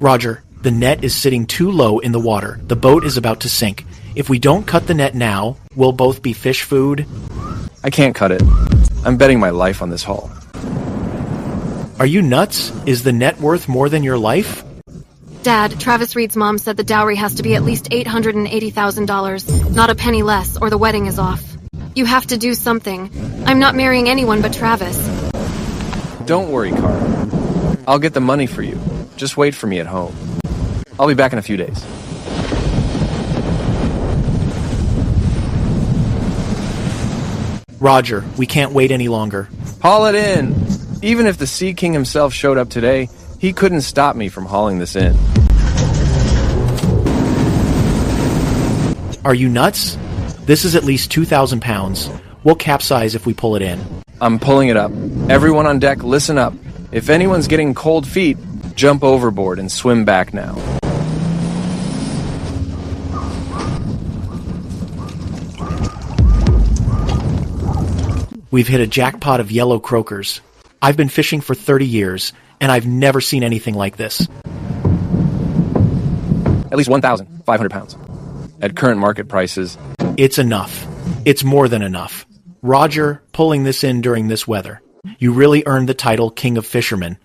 Roger, the net is sitting too low in the water. The boat is about to sink. If we don't cut the net now, we'll both be fish food. I can't cut it. I'm betting my life on this haul. Are you nuts? Is the net worth more than your life? Dad, Travis Reed's mom said the dowry has to be at least $880,000, not a penny less, or the wedding is off. You have to do something. I'm not marrying anyone but Travis. Don't worry, Cara. I'll get the money for you. Just wait for me at home. I'll be back in a few days. Roger, we can't wait any longer. Haul it in! Even if the Sea King himself showed up today, he couldn't stop me from hauling this in. Are you nuts? This is at least 2,000 pounds. We'll capsize if we pull it in. I'm pulling it up. Everyone on deck, listen up. If anyone's getting cold feet, jump overboard and swim back now. We've hit a jackpot of yellow croakers. I've been fishing for 30 years, and I've never seen anything like this. At least 1,500 pounds. At current market prices. It's enough. It's more than enough. Roger, pulling this in during this weather. You really earned the title King of Fishermen.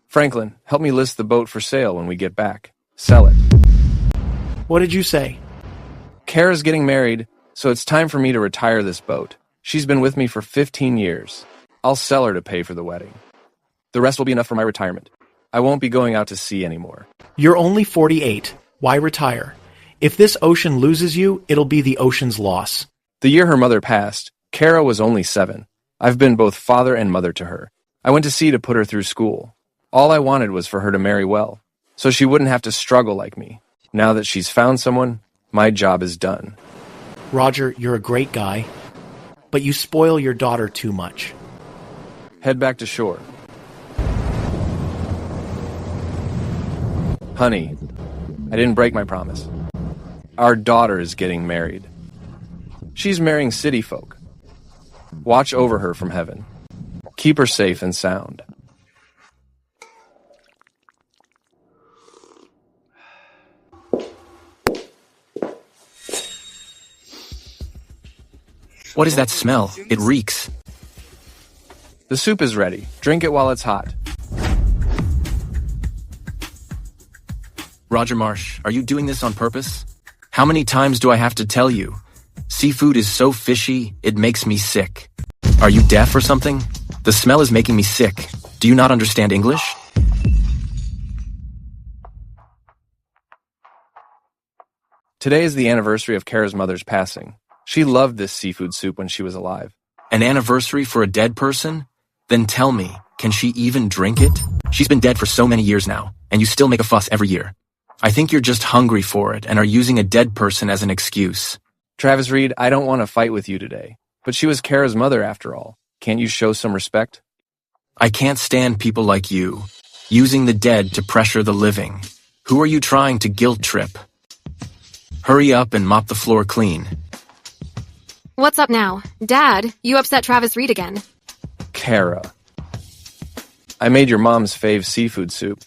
Franklin, help me list the boat for sale when we get back. Sell it. What did you say? Kara's getting married, so it's time for me to retire this boat. She's been with me for 15 years. I'll sell her to pay for the wedding. The rest will be enough for my retirement. I won't be going out to sea anymore. You're only 48. Why retire? If this ocean loses you, it'll be the ocean's loss. The year her mother passed, Kara was only 7. I've been both father and mother to her. I went to sea to put her through school. All I wanted was for her to marry well, so she wouldn't have to struggle like me. Now that she's found someone, my job is done. Roger, you're a great guy, but you spoil your daughter too much. Head back to shore. Honey, I didn't break my promise. Our daughter is getting married. She's marrying city folk. Watch over her from heaven. Keep her safe and sound. What is that smell? It reeks. The soup is ready. Drink it while it's hot. Roger Marsh, are you doing this on purpose? How many times do I have to tell you? Seafood is so fishy, it makes me sick. Are you deaf or something? The smell is making me sick. Do you not understand English? Today is the anniversary of Kara's mother's passing. She loved this seafood soup when she was alive. An anniversary for a dead person? Then tell me, can she even drink it? She's been dead for so many years now, and you still make a fuss every year. I think you're just hungry for it and are using a dead person as an excuse. Travis Reed, I don't want to fight with you today, but she was Kara's mother after all. Can't you show some respect? I can't stand people like you, using the dead to pressure the living. Who are you trying to guilt trip? Hurry up and mop the floor clean. What's up now? Dad, you upset Travis Reed again. Kara. I made your mom's fave seafood soup.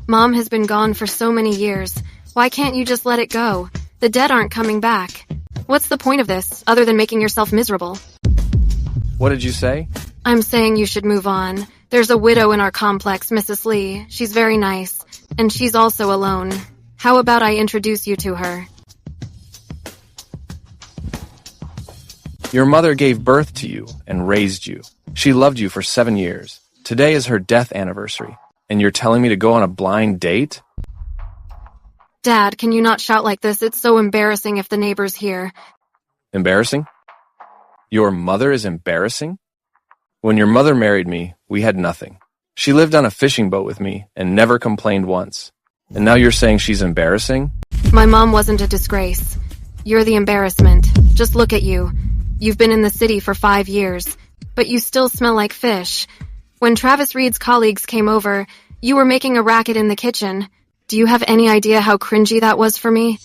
Mom has been gone for so many years. Why can't you just let it go? The dead aren't coming back. What's the point of this, other than making yourself miserable? What did you say? I'm saying you should move on. There's a widow in our complex, Mrs. Lee. She's very nice. And she's also alone. How about I introduce you to her? Your mother gave birth to you and raised you. She loved you for 7 years. Today is her death anniversary. And you're telling me to go on a blind date? Dad, can you not shout like this? It's so embarrassing if the neighbors hear. Embarrassing? Your mother is embarrassing? When your mother married me, we had nothing. She lived on a fishing boat with me and never complained once. And now you're saying she's embarrassing? My mom wasn't a disgrace. You're the embarrassment. Just look at you. You've been in the city for 5 years, but you still smell like fish. When Travis Reed's colleagues came over, you were making a racket in the kitchen. Do you have any idea how cringy that was for me?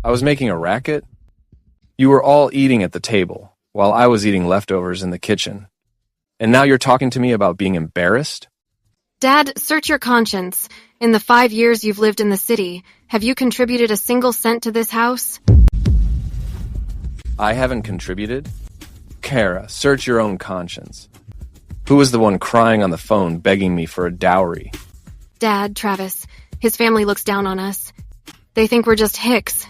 I was making a racket? You were all eating at the table, while I was eating leftovers in the kitchen. And now you're talking to me about being embarrassed? Dad, search your conscience. In the 5 years you've lived in the city, have you contributed a single cent to this house? I haven't contributed? Kara, search your own conscience. Who was the one crying on the phone begging me for a dowry? Dad, Travis. His family looks down on us. They think we're just hicks.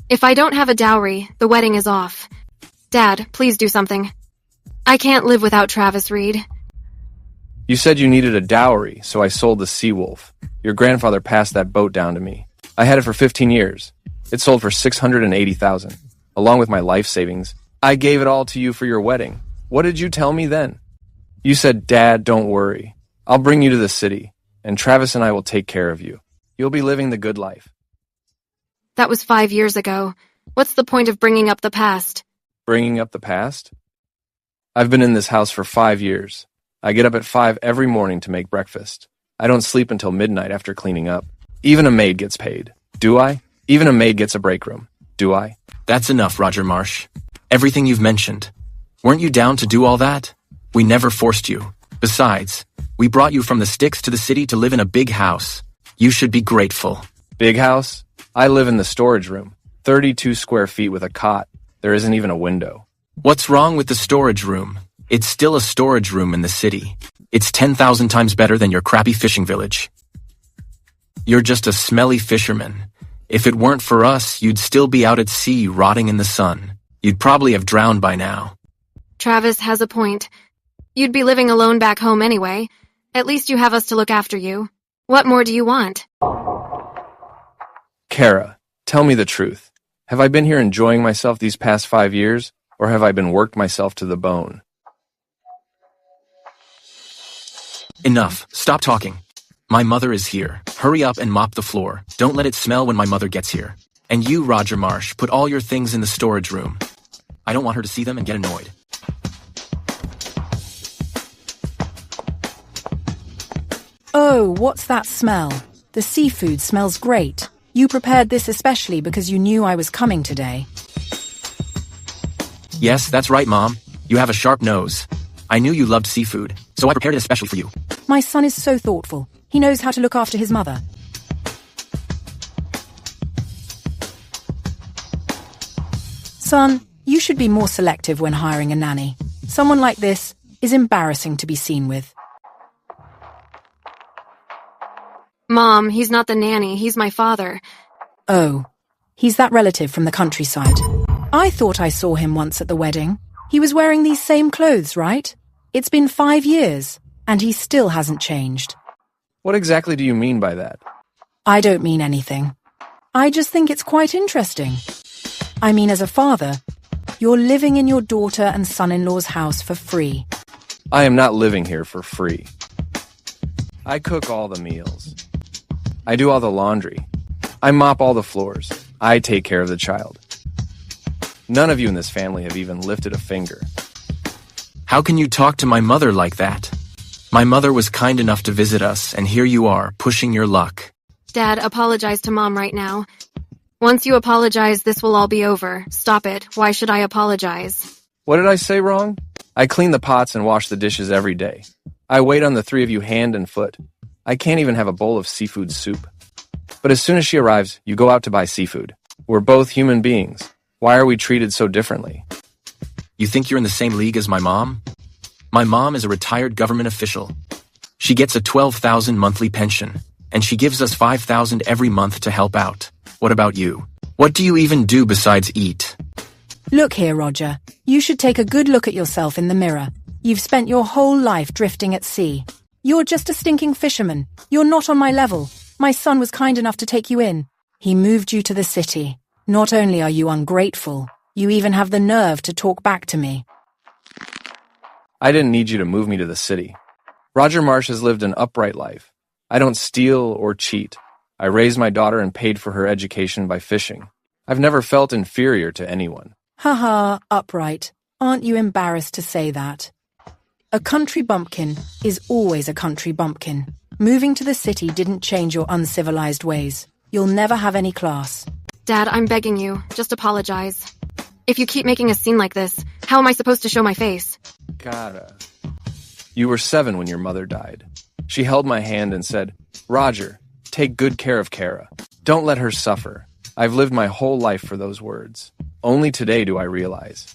If I don't have a dowry, the wedding is off. Dad, please do something. I can't live without Travis Reed. You said you needed a dowry, so I sold the Seawolf. Your grandfather passed that boat down to me. I had it for 15 years. It sold for $680,000, along with my life savings. I gave it all to you for your wedding. What did you tell me then? You said, Dad, don't worry. I'll bring you to the city, and Travis and I will take care of you. You'll be living the good life. That was 5 years ago. What's the point of bringing up the past? Bringing up the past? I've been in this house for 5 years. I get up at 5 every morning to make breakfast. I don't sleep until midnight after cleaning up. Even a maid gets paid. Do I? Even a maid gets a break room. Do I? That's enough, Roger Marsh. Everything you've mentioned. Weren't you down to do all that? We never forced you. Besides, we brought you from the sticks to the city to live in a big house. You should be grateful. Big house? I live in the storage room. 32 square feet with a cot. There isn't even a window. What's wrong with the storage room? It's still a storage room in the city. It's 10,000 times better than your crappy fishing village. You're just a smelly fisherman. If it weren't for us, you'd still be out at sea rotting in the sun. You'd probably have drowned by now. Travis has a point. You'd be living alone back home anyway. At least you have us to look after you. What more do you want? Kara, tell me the truth. Have I been here enjoying myself these past 5 years, or have I been worked myself to the bone? Enough. Stop talking. My mother is here. Hurry up and mop the floor. Don't let it smell when my mother gets here. And you, Roger Marsh, put all your things in the storage room. I don't want her to see them and get annoyed. Oh, what's that smell? The seafood smells great. You prepared this especially because you knew I was coming today. Yes, that's right, Mom. You have a sharp nose. I knew you loved seafood, so I prepared it especially for you. My son is so thoughtful. He knows how to look after his mother. Son, you should be more selective when hiring a nanny. Someone like this is embarrassing to be seen with. Mom, he's not the nanny, he's my father. Oh, he's that relative from the countryside. I thought I saw him once at the wedding. He was wearing these same clothes, right? It's been 5 years, and he still hasn't changed. What exactly do you mean by that? I don't mean anything. I just think it's quite interesting. I mean, as a father, you're living in your daughter and son-in-law's house for free. I am not living here for free. I cook all the meals. I do all the laundry. I mop all the floors. I take care of the child. None of you in this family have even lifted a finger. How can you talk to my mother like that? My mother was kind enough to visit us, and here you are, pushing your luck. Dad, apologize to Mom right now. Once you apologize, this will all be over. Stop it. Why should I apologize? What did I say wrong? I clean the pots and wash the dishes every day. I wait on the three of you hand and foot. I can't even have a bowl of seafood soup. But as soon as she arrives, you go out to buy seafood. We're both human beings. Why are we treated so differently? You think you're in the same league as my mom? My mom is a retired government official. She gets a $12,000 monthly pension, and she gives us $5,000 every month to help out. What about you? What do you even do besides eat? Look here, Roger. You should take a good look at yourself in the mirror. You've spent your whole life drifting at sea. You're just a stinking fisherman. You're not on my level. My son was kind enough to take you in. He moved you to the city. Not only are you ungrateful, you even have the nerve to talk back to me. I didn't need you to move me to the city. Roger Marsh has lived an upright life. I don't steal or cheat. I raised my daughter and paid for her education by fishing. I've never felt inferior to anyone. Haha, upright. Aren't you embarrassed to say that? A country bumpkin is always a country bumpkin. Moving to the city didn't change your uncivilized ways. You'll never have any class. Dad, I'm begging you. Just apologize. If you keep making a scene like this, how am I supposed to show my face? Gotta. You were 7 when your mother died. She held my hand and said, "Roger, take good care of Kara. Don't let her suffer." I've lived my whole life for those words. Only today do I realize.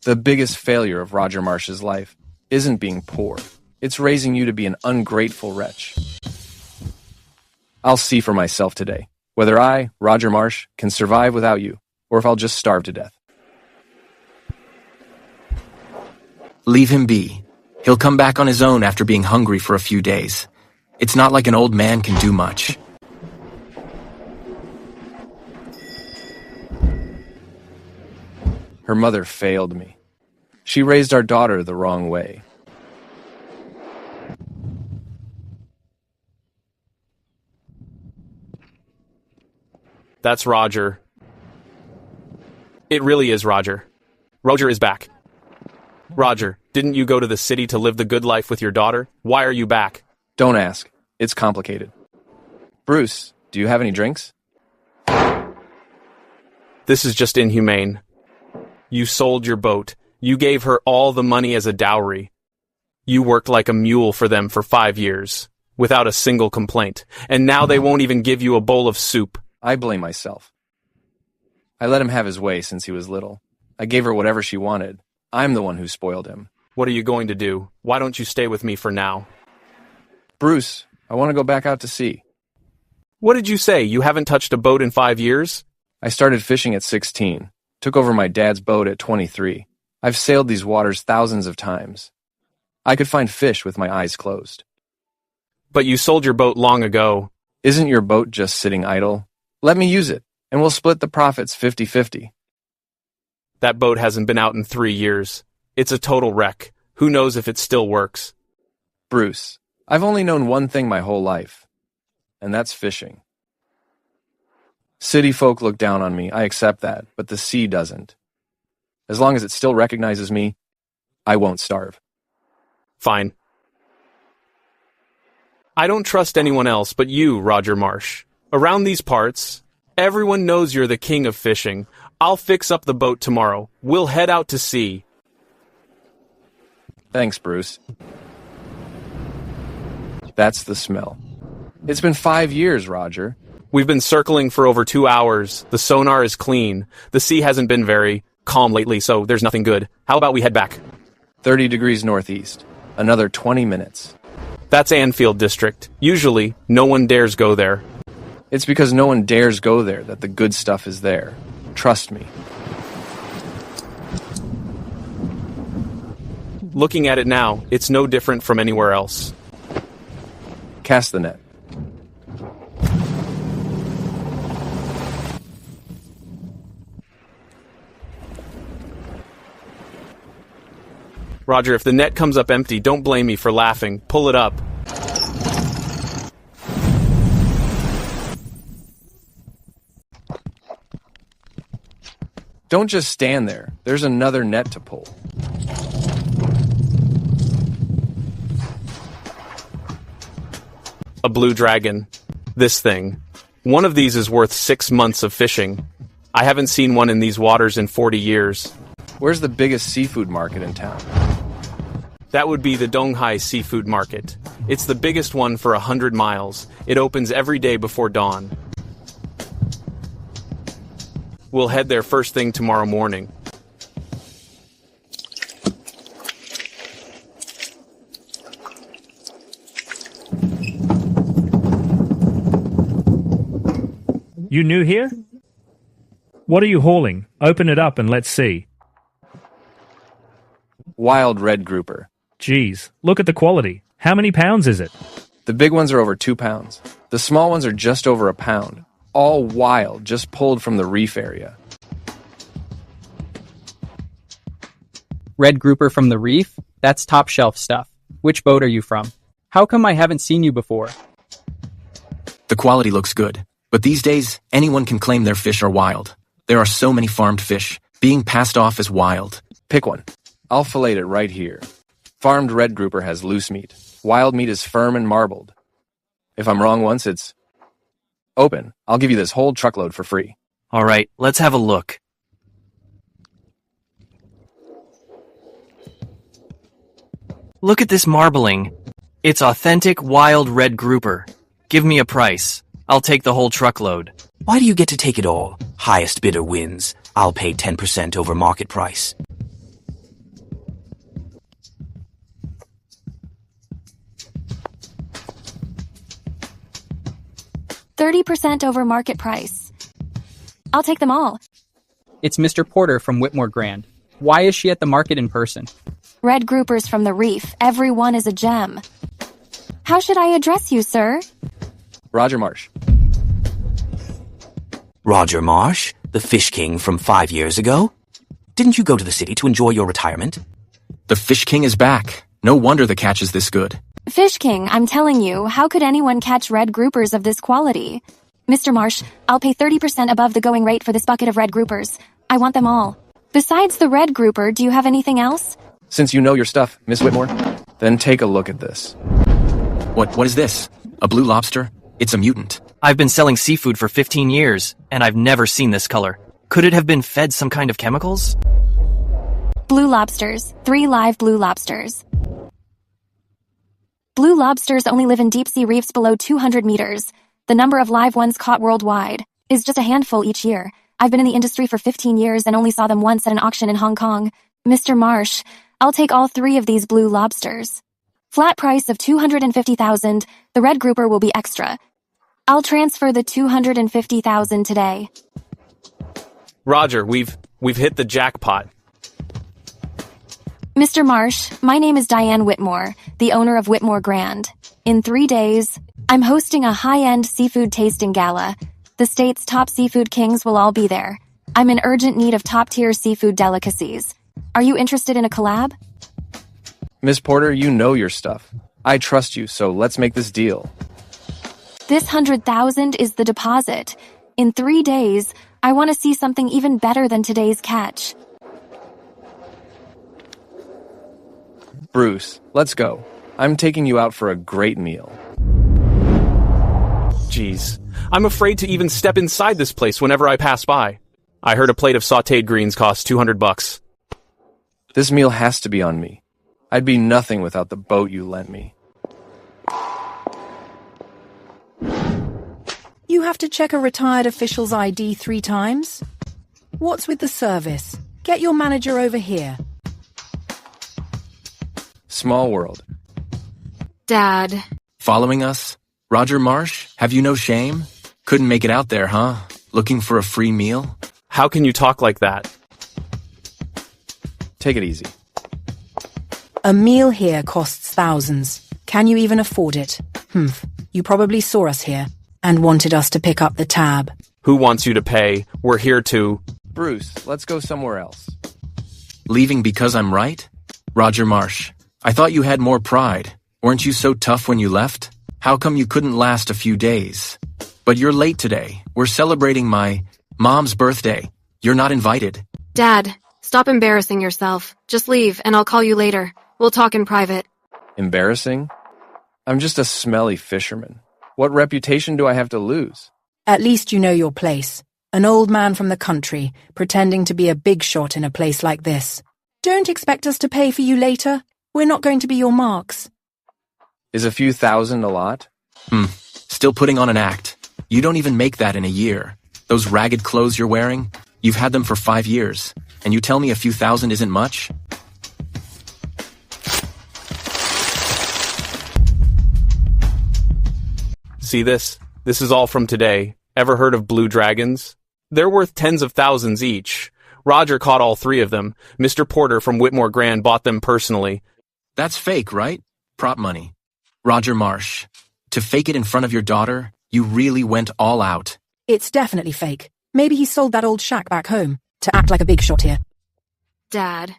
The biggest failure of Roger Marsh's life isn't being poor. It's raising you to be an ungrateful wretch. I'll see for myself today, whether I, Roger Marsh, can survive without you, or if I'll just starve to death. Leave him be. He'll come back on his own after being hungry for a few days. It's not like an old man can do much. Her mother failed me. She raised our daughter the wrong way. That's Roger. It really is Roger. Roger is back. Roger, didn't you go to the city to live the good life with your daughter? Why are you back? Don't ask. It's complicated. Bruce, do you have any drinks? This is just inhumane. You sold your boat. You gave her all the money as a dowry. You worked like a mule for them for 5 years, without a single complaint, and now they won't even give you a bowl of soup. I blame myself. I let him have his way since he was little. I gave her whatever she wanted. I'm the one who spoiled him. What are you going to do? Why don't you stay with me for now? Bruce, I want to go back out to sea. What did you say? You haven't touched a boat in 5 years? I started fishing at 16, took over my dad's boat at 23. I've sailed these waters thousands of times. I could find fish with my eyes closed. But you sold your boat long ago. Isn't your boat just sitting idle? Let me use it, and we'll split the profits 50-50. That boat hasn't been out in 3 years. It's a total wreck. Who knows if it still works? Bruce, I've only known one thing my whole life, and that's fishing. City folk look down on me, I accept that, but the sea doesn't. As long as it still recognizes me, I won't starve. Fine. I don't trust anyone else but you, Roger Marsh. Around these parts, everyone knows you're the king of fishing. I'll fix up the boat tomorrow. We'll head out to sea. Thanks, Bruce. That's the smell. It's been 5 years, Roger. We've been circling for over 2 hours. The sonar is clean. The sea hasn't been very calm lately, so there's nothing good. How about we head back? 30 degrees northeast. Another 20 minutes. That's Anfield District. Usually, no one dares go there. It's because no one dares go there that the good stuff is there. Trust me. Looking at it now, it's no different from anywhere else. Cast the net. Roger, if the net comes up empty, don't blame me for laughing. Pull it up. Don't just stand there. There's another net to pull. A blue dragon. This thing. One of these is worth 6 months of fishing. I haven't seen one in these waters in 40 years. Where's the biggest seafood market in town? That would be the Donghai Seafood Market. It's the biggest one for 100 miles. It opens every day before dawn. We'll head there first thing tomorrow morning. You new here? What are you hauling? Open it up and let's see. Wild red grouper. Geez, look at the quality. How many pounds is it? The big ones are over 2 pounds. The small ones are just over a pound. All wild, just pulled from the reef area. Red grouper from the reef? That's top shelf stuff. Which boat are you from? How come I haven't seen you before? The quality looks good, but these days, anyone can claim their fish are wild. There are so many farmed fish, being passed off as wild. Pick one. I'll fillet it right here. Farmed red grouper has loose meat. Wild meat is firm and marbled. If I'm wrong once, it's open. I'll give you this whole truckload for free. All right, let's have a look. Look at this marbling. It's authentic wild red grouper. Give me a price. I'll take the whole truckload. Why do you get to take it all? Highest bidder wins. I'll pay 10% over market price. $30% over market price. I'll take them all. It's Mr. Porter from Whitmore Grand. Why is she at the market in person? Red groupers from the reef. Every one is a gem. How should I address you, sir? Roger Marsh. Roger Marsh, the Fish King from 5 years ago? Didn't you go to the city to enjoy your retirement? The Fish King is back. No wonder the catch is this good. Fish King, I'm telling you, how could anyone catch red groupers of this quality? Mr. Marsh, I'll pay 30% above the going rate for this bucket of red groupers. I want them all. Besides the red grouper, do you have anything else? Since you know your stuff, Miss Whitmore, then take a look at this. What is this? A blue lobster? It's a mutant. I've been selling seafood for 15 years, and I've never seen this color. Could it have been fed some kind of chemicals? Blue lobsters. 3 live blue lobsters. Blue lobsters only live in deep-sea reefs below 200 meters. The number of live ones caught worldwide is just a handful each year. I've been in the industry for 15 years and only saw them once at an auction in Hong Kong. Mr. Marsh, I'll take all 3 of these blue lobsters. Flat price of $250,000. The red grouper will be extra. I'll transfer the $250,000 today. Roger, we've hit the jackpot. Mr. Marsh, my name is Diane Whitmore, the owner of Whitmore Grand. In 3 days, I'm hosting a high-end seafood tasting gala. The state's top seafood kings will all be there. I'm in urgent need of top-tier seafood delicacies. Are you interested in a collab? Miss Porter, you know your stuff. I trust you, so let's make this deal. This $100,000 is the deposit. In 3 days, I want to see something even better than today's catch. Bruce, let's go. I'm taking you out for a great meal. Jeez, I'm afraid to even step inside this place whenever I pass by. I heard a plate of sautéed greens costs $200. This meal has to be on me. I'd be nothing without the boat you lent me. You have to check a retired official's ID 3 times? What's with the service? Get your manager over here. Small world. Dad. Following us? Roger Marsh? Have you no shame? Couldn't make it out there, huh? Looking for a free meal? How can you talk like that? Take it easy. A meal here costs thousands. Can you even afford it? You probably saw us here and wanted us to pick up the tab. Who wants you to pay? We're here to... Bruce, let's go somewhere else. Leaving because I'm right? Roger Marsh, I thought you had more pride. Weren't you so tough when you left? How come you couldn't last a few days? But you're late today. We're celebrating my mom's birthday. You're not invited. Dad, stop embarrassing yourself. Just leave, and I'll call you later. We'll talk in private. Embarrassing? I'm just a smelly fisherman. What reputation do I have to lose? At least you know your place. An old man from the country, pretending to be a big shot in a place like this. Don't expect us to pay for you later. We're not going to be your marks. Is a few thousand a lot? Still putting on an act. You don't even make that in a year. Those ragged clothes you're wearing, you've had them for 5 years. And you tell me a few thousand isn't much? See this? This is all from today. Ever heard of blue dragons? They're worth tens of thousands each. Roger caught all 3 of them. Mr. Porter from Whitmore Grand bought them personally. That's fake, right? Prop money. Roger Marsh, to fake it in front of your daughter, you really went all out. It's definitely fake. Maybe he sold that old shack back home to act like a big shot here. Dad.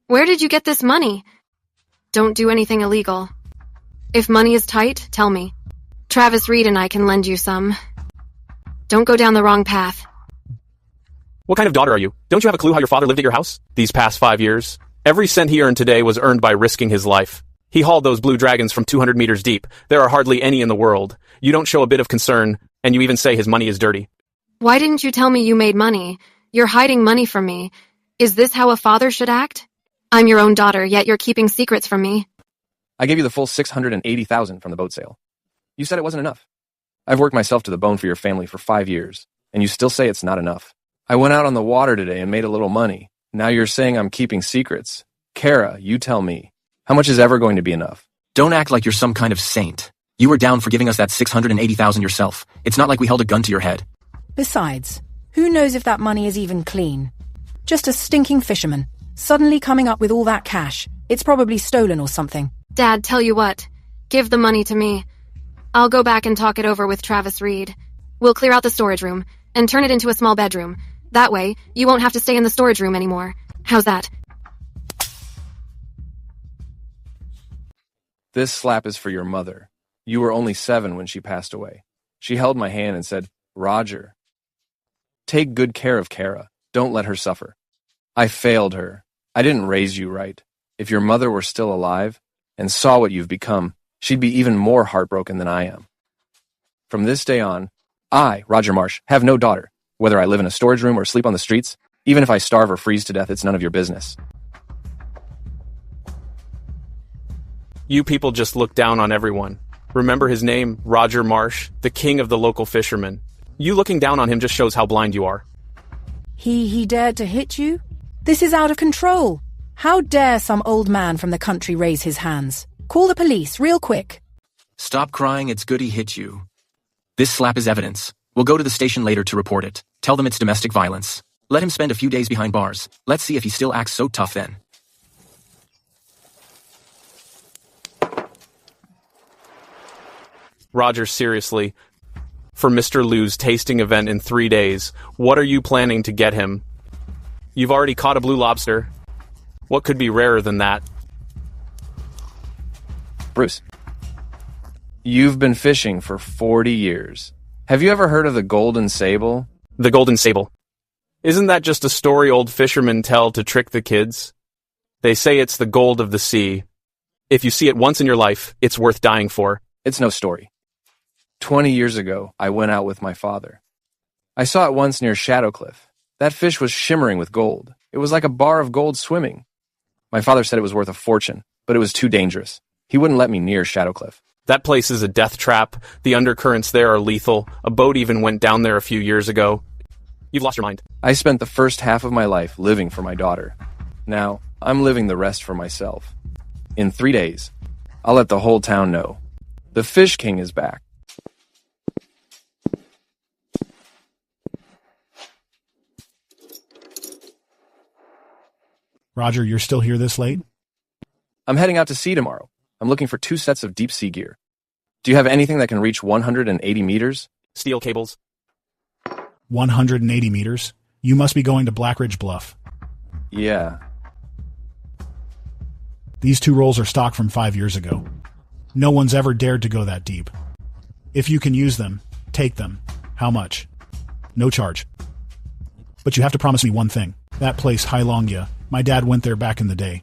Where did you get this money? Don't do anything illegal. If money is tight, tell me. Travis Reed and I can lend you some. Don't go down the wrong path. What kind of daughter are you? Don't you have a clue how your father lived at your house these past 5 years? Every cent he earned today was earned by risking his life. He hauled those blue dragons from 200 meters deep. There are hardly any in the world. You don't show a bit of concern, and you even say his money is dirty. Why didn't you tell me you made money? You're hiding money from me. Is this how a father should act? I'm your own daughter, yet you're keeping secrets from me. I gave you the full 680,000 from the boat sale. You said it wasn't enough. I've worked myself to the bone for your family for 5 years, and you still say it's not enough. I went out on the water today and made a little money. Now you're saying I'm keeping secrets. Kara, you tell me. How much is ever going to be enough? Don't act like you're some kind of saint. You were down for giving us that 680,000 yourself. It's not like we held a gun to your head. Besides, who knows if that money is even clean? Just a stinking fisherman, suddenly coming up with all that cash. It's probably stolen or something. Dad, tell you what. Give the money to me. I'll go back and talk it over with Travis Reed. We'll clear out the storage room and turn it into a small bedroom. That way, you won't have to stay in the storage room anymore. How's that? This slap is for your mother. You were only 7 when she passed away. She held my hand and said, Roger, take good care of Kara. Don't let her suffer. I failed her. I didn't raise you right. If your mother were still alive and saw what you've become, she'd be even more heartbroken than I am. From this day on, I, Roger Marsh, have no daughter. Whether I live in a storage room or sleep on the streets, even if I starve or freeze to death, it's none of your business. You people just look down on everyone. Remember his name, Roger Marsh, the king of the local fishermen. You looking down on him just shows how blind you are. He dared to hit you? This is out of control. How dare some old man from the country raise his hands? Call the police, real quick. Stop crying, it's good he hit you. This slap is evidence. We'll go to the station later to report it. Tell them it's domestic violence. Let him spend a few days behind bars. Let's see if he still acts so tough then. Roger, seriously. For Mr. Lou's tasting event in 3 days, what are you planning to get him? You've already caught a blue lobster. What could be rarer than that? Bruce, you've been fishing for 40 years. Have you ever heard of the golden sable? The golden sable. Isn't that just a story old fishermen tell to trick the kids? They say it's the gold of the sea. If you see it once in your life, it's worth dying for. It's no story. 20 years ago, I went out with my father. I saw it once near Shadowcliff. That fish was shimmering with gold. It was like a bar of gold swimming. My father said it was worth a fortune, but it was too dangerous. He wouldn't let me near Shadowcliff. That place is a death trap. The undercurrents there are lethal. A boat even went down there a few years ago. You've lost your mind. I spent the first half of my life living for my daughter. Now, I'm living the rest for myself. In 3 days, I'll let the whole town know. The Fish King is back. Roger, you're still here this late? I'm heading out to sea tomorrow. I'm looking for 2 sets of deep sea gear. Do you have anything that can reach 180 meters? Steel cables. 180 meters? You must be going to Blackridge Bluff. Yeah. These 2 rolls are stock from 5 years ago. No one's ever dared to go that deep. If you can use them, take them. How much? No charge. But you have to promise me one thing. That place, Hailongya, my dad went there back in the day.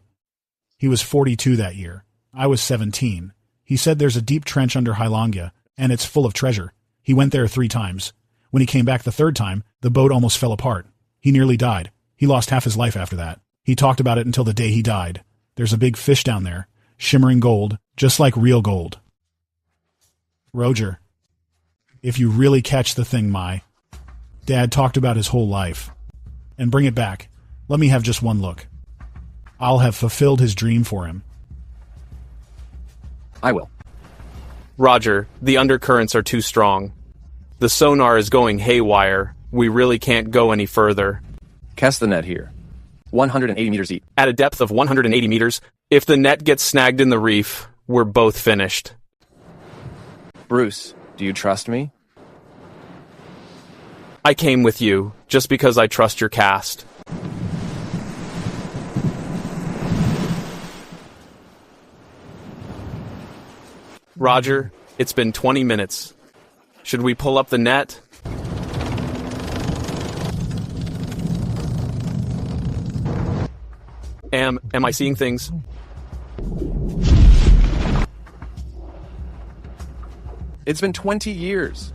He was 42 that year. I was 17. He said there's a deep trench under Hailongya, and it's full of treasure. He went there 3 times. When he came back the 3rd time, the boat almost fell apart. He nearly died. He lost half his life after that. He talked about it until the day he died. There's a big fish down there, shimmering gold, just like real gold. Roger, if you really catch the thing, Dad talked about his whole life. And bring it back. Let me have just one look. I'll have fulfilled his dream for him. I will. Roger, the undercurrents are too strong. The sonar is going haywire. We really can't go any further. Cast the net here. 180 meters deep. At a depth of 180 meters, if the net gets snagged in the reef, we're both finished. Bruce, do you trust me? I came with you, just because I trust your cast. Roger, it's been 20 minutes. Should we pull up the net? Am I seeing things? It's been 20 years.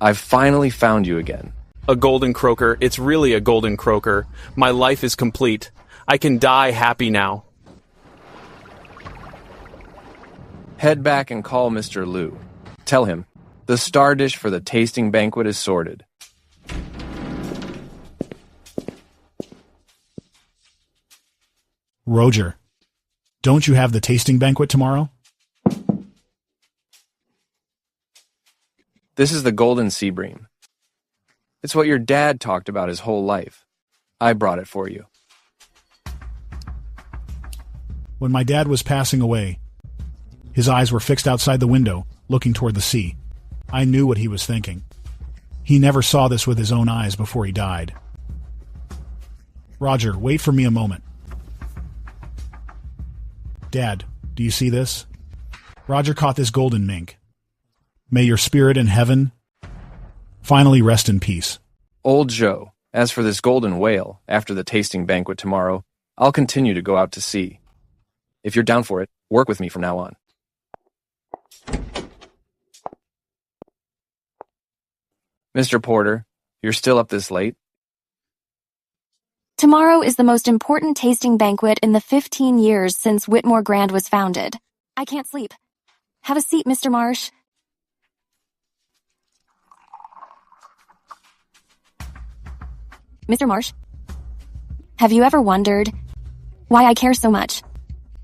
I've finally found you again. A golden croaker. It's really a golden croaker. My life is complete. I can die happy now. Head back and call Mr. Liu. Tell him, the star dish for the tasting banquet is sorted. Roger, don't you have the tasting banquet tomorrow? This is the golden sea bream. It's what your dad talked about his whole life. I brought it for you. When my dad was passing away, his eyes were fixed outside the window, looking toward the sea. I knew what he was thinking. He never saw this with his own eyes before he died. Roger, wait for me a moment. Dad, do you see this? Roger caught this golden mink. May your spirit in heaven finally rest in peace. Old Joe, as for this golden whale, after the tasting banquet tomorrow, I'll continue to go out to sea. If you're down for it, work with me from now on. Mr. Porter, you're still up this late? Tomorrow is the most important tasting banquet in the 15 years since Whitmore Grand was founded. I can't sleep. Have a seat, Mr. Marsh. Mr. Marsh, have you ever wondered why I care so much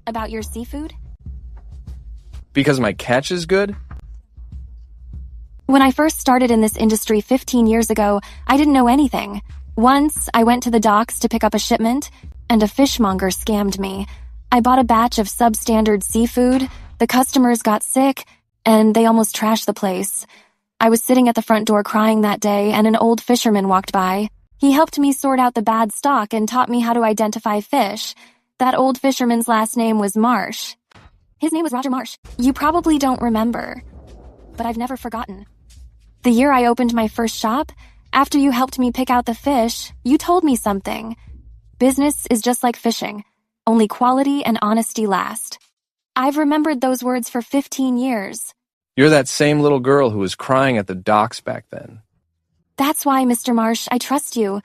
about your seafood? Because my catch is good? When I first started in this industry 15 years ago, I didn't know anything. Once, I went to the docks to pick up a shipment, and a fishmonger scammed me. I bought a batch of substandard seafood, the customers got sick, and they almost trashed the place. I was sitting at the front door crying that day, and an old fisherman walked by. He helped me sort out the bad stock and taught me how to identify fish. That old fisherman's last name was Marsh. His name was Roger Marsh. You probably don't remember, but I've never forgotten. The year I opened my first shop, after you helped me pick out the fish, you told me something. Business is just like fishing. Only quality and honesty last. I've remembered those words for 15 years. You're that same little girl who was crying at the docks back then. That's why, Mr. Marsh, I trust you.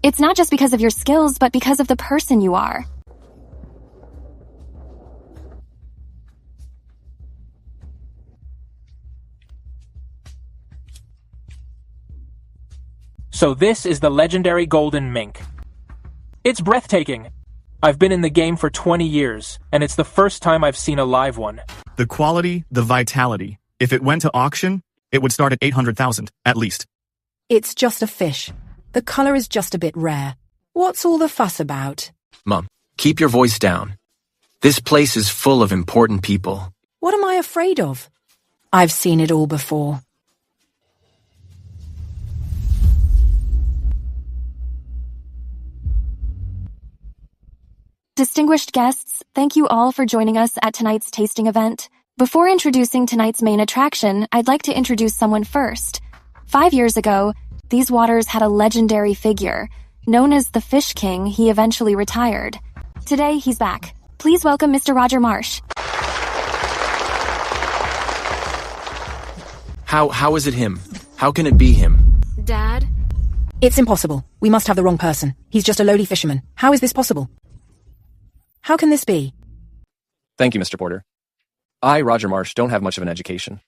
It's not just because of your skills, but because of the person you are. So this is the legendary golden mink. It's breathtaking. I've been in the game for 20 years, and it's the first time I've seen a live one. The quality, the vitality. If it went to auction, it would start at 800,000, at least. It's just a fish. The color is just a bit rare. What's all the fuss about? Mom, keep your voice down. This place is full of important people. What am I afraid of? I've seen it all before. Distinguished guests, thank you all for joining us at tonight's tasting event. Before introducing tonight's main attraction, I'd like to introduce someone first. 5 years ago, these waters had a legendary figure. Known as the Fish King, he eventually retired. Today, he's back. Please welcome Mr. Roger Marsh. How is it him? How can it be him? Dad? It's impossible. We must have the wrong person. He's just a lowly fisherman. How is this possible? How can this be? Thank you, Mr. Porter. I, Roger Marsh, don't have much of an education.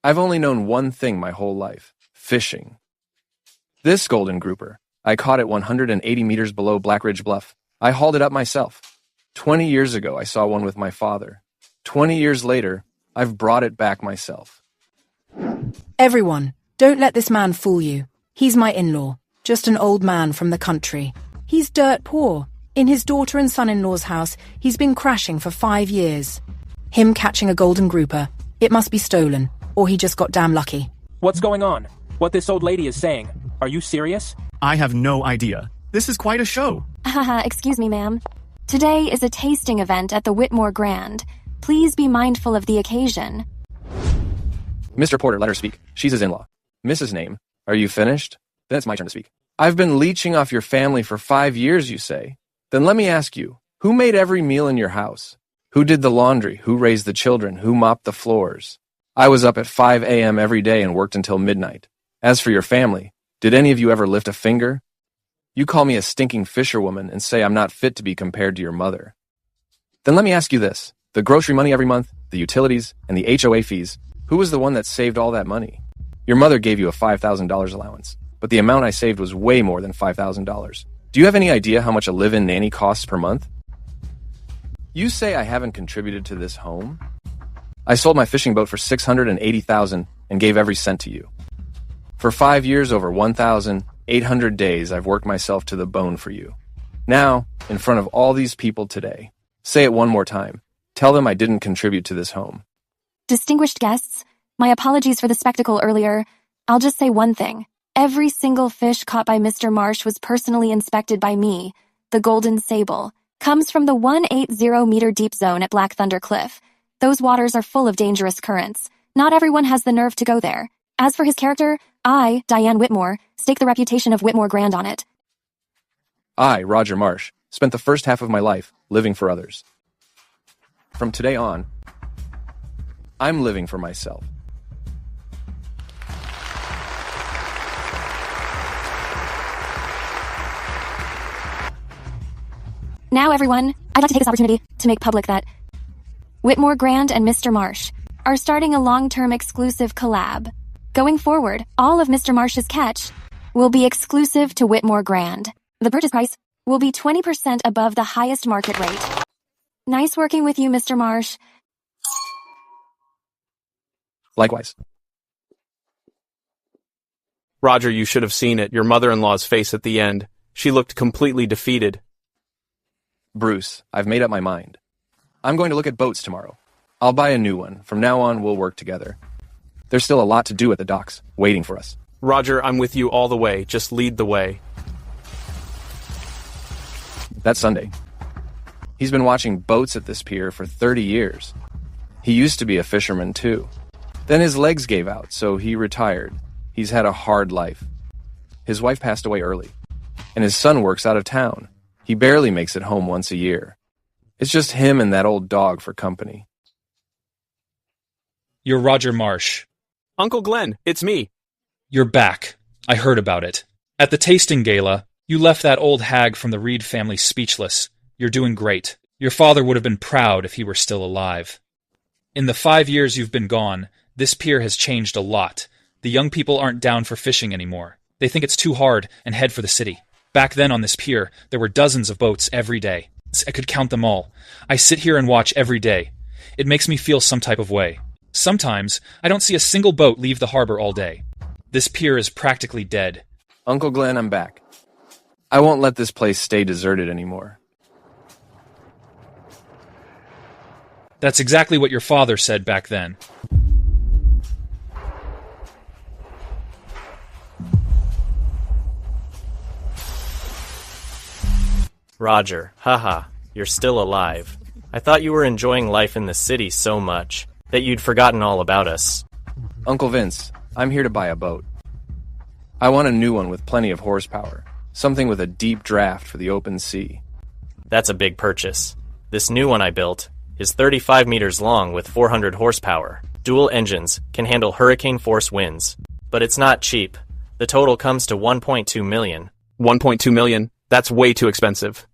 I've only known one thing my whole life. Fishing. This golden grouper, I caught it 180 meters below Black Ridge Bluff. I hauled it up myself. 20 years ago, I saw one with my father. 20 years later, I've brought it back myself. Everyone, don't let this man fool you. He's my in-law, just an old man from the country. He's dirt poor. In his daughter and son-in-law's house, he's been crashing for 5 years. Him catching a golden grouper, it must be stolen, or he just got damn lucky. What's going on? What this old lady is saying. Are you serious? I have no idea. This is quite a show. Haha, excuse me, ma'am. Today is a tasting event at the Whitmore Grand. Please be mindful of the occasion. Mr. Porter, let her speak. She's his in-law. Mrs. Name, are you finished? Then it's my turn to speak. I've been leeching off your family for 5 years, you say. Then let me ask you, who made every meal in your house? Who did the laundry? Who raised the children? Who mopped the floors? I was up at 5 a.m. every day and worked until midnight. As for your family, did any of you ever lift a finger? You call me a stinking fisherwoman and say I'm not fit to be compared to your mother. Then let me ask you this. The grocery money every month, the utilities, and the HOA fees. Who was the one that saved all that money? Your mother gave you a $5,000 allowance, but the amount I saved was way more than $5,000. Do you have any idea how much a live-in nanny costs per month? You say I haven't contributed to this home? I sold my fishing boat for $680,000 and gave every cent to you. For 5 years, over 1,800 days, I've worked myself to the bone for you. Now, in front of all these people today, say it one more time. Tell them I didn't contribute to this home. Distinguished guests, my apologies for the spectacle earlier. I'll just say one thing. Every single fish caught by Mr. Marsh was personally inspected by me. The golden sable comes from the 180-meter deep zone at Black Thunder Cliff. Those waters are full of dangerous currents. Not everyone has the nerve to go there. As for his character, I, Diane Whitmore, stake the reputation of Whitmore Grand on it. I, Roger Marsh, spent the first half of my life living for others. From today on, I'm living for myself. Now, everyone, I'd like to take this opportunity to make public that Whitmore Grand and Mr. Marsh are starting a long-term exclusive collab. Going forward, all of Mr. Marsh's catch will be exclusive to Whitmore Grand. The purchase price will be 20% above the highest market rate. Nice working with you, Mr. Marsh. Likewise. Roger, you should have seen it, your mother-in-law's face at the end. She looked completely defeated. Bruce, I've made up my mind. I'm going to look at boats tomorrow. I'll buy a new one. From now on, we'll work together. There's still a lot to do at the docks, waiting for us. Roger, I'm with you all the way. Just lead the way. That's Sunday. He's been watching boats at this pier for 30 years. He used to be a fisherman, too. Then his legs gave out, so he retired. He's had a hard life. His wife passed away early, and his son works out of town. He barely makes it home once a year. It's just him and that old dog for company. You're Roger Marsh. Uncle Glenn, it's me. You're back. I heard about it. At the tasting gala, you left that old hag from the Reed family speechless. You're doing great. Your father would have been proud if he were still alive. In the 5 years you've been gone, this pier has changed a lot. The young people aren't down for fishing anymore. They think it's too hard and head for the city. Back then on this pier, there were dozens of boats every day. I could count them all. I sit here and watch every day. It makes me feel some type of way. Sometimes, I don't see a single boat leave the harbor all day. This pier is practically dead. Uncle Glenn, I'm back. I won't let this place stay deserted anymore. That's exactly what your father said back then. Roger, haha, you're still alive. I thought you were enjoying life in the city so much that you'd forgotten all about us. Uncle Vince, I'm here to buy a boat. I want a new one with plenty of horsepower. Something with a deep draft for the open sea. That's a big purchase. This new one I built is 35 meters long with 400 horsepower. Dual engines, can handle hurricane-force winds. But it's not cheap. The total comes to $1.2 million. $1.2 million? That's way too expensive.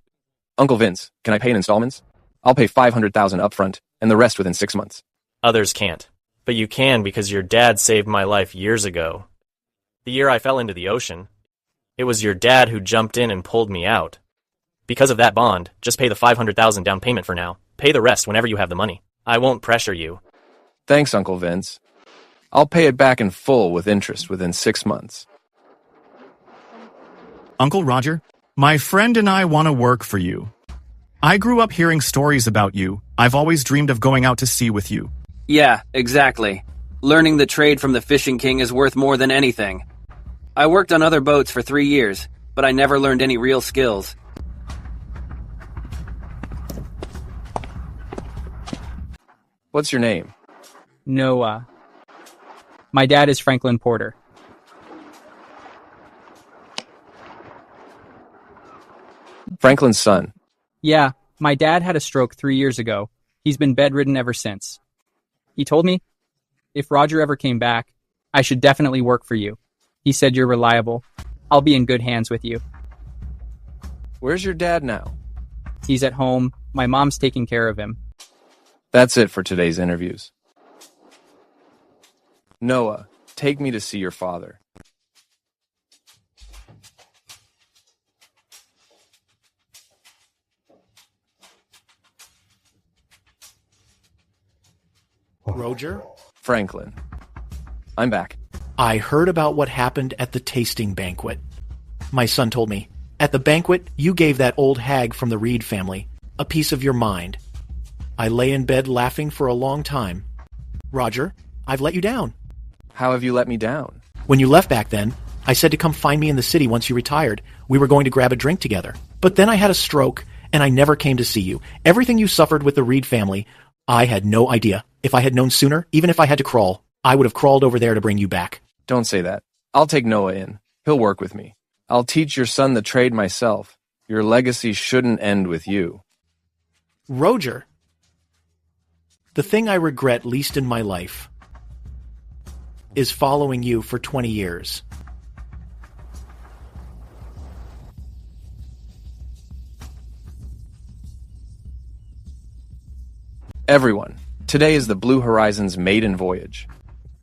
Uncle Vince, can I pay in installments? I'll pay $500,000 upfront, and the rest within 6 months. Others can't. But you can because your dad saved my life years ago. The year I fell into the ocean. It was your dad who jumped in and pulled me out. Because of that bond, just pay the $500,000 down payment for now. Pay the rest whenever you have the money. I won't pressure you. Thanks, Uncle Vince. I'll pay it back in full with interest within 6 months. Uncle Roger, my friend and I want to work for you. I grew up hearing stories about you. I've always dreamed of going out to sea with you. Yeah, exactly. Learning the trade from the Fishing King is worth more than anything. I worked on other boats for 3 years, but I never learned any real skills. What's your name? Noah. My dad is Franklin Porter. Franklin's son. Yeah, my dad had a stroke 3 years ago. He's been bedridden ever since. He told me, if Roger ever came back, I should definitely work for you. He said you're reliable. I'll be in good hands with you. Where's your dad now? He's at home. My mom's taking care of him. That's it for today's interviews. Noah, take me to see your father. Roger? Franklin. I'm back. I heard about what happened at the tasting banquet. My son told me, at the banquet, you gave that old hag from the Reed family a piece of your mind. I lay in bed laughing for a long time. Roger, I've let you down. How have you let me down? When you left back then, I said to come find me in the city once you retired. We were going to grab a drink together. But then I had a stroke, and I never came to see you. Everything you suffered with the Reed family, I had no idea. If I had known sooner, even if I had to crawl, I would have crawled over there to bring you back. Don't say that. I'll take Noah in. He'll work with me. I'll teach your son the trade myself. Your legacy shouldn't end with you. Roger, the thing I regret least in my life is following you for 20 years. Everyone, today is the Blue Horizons maiden voyage.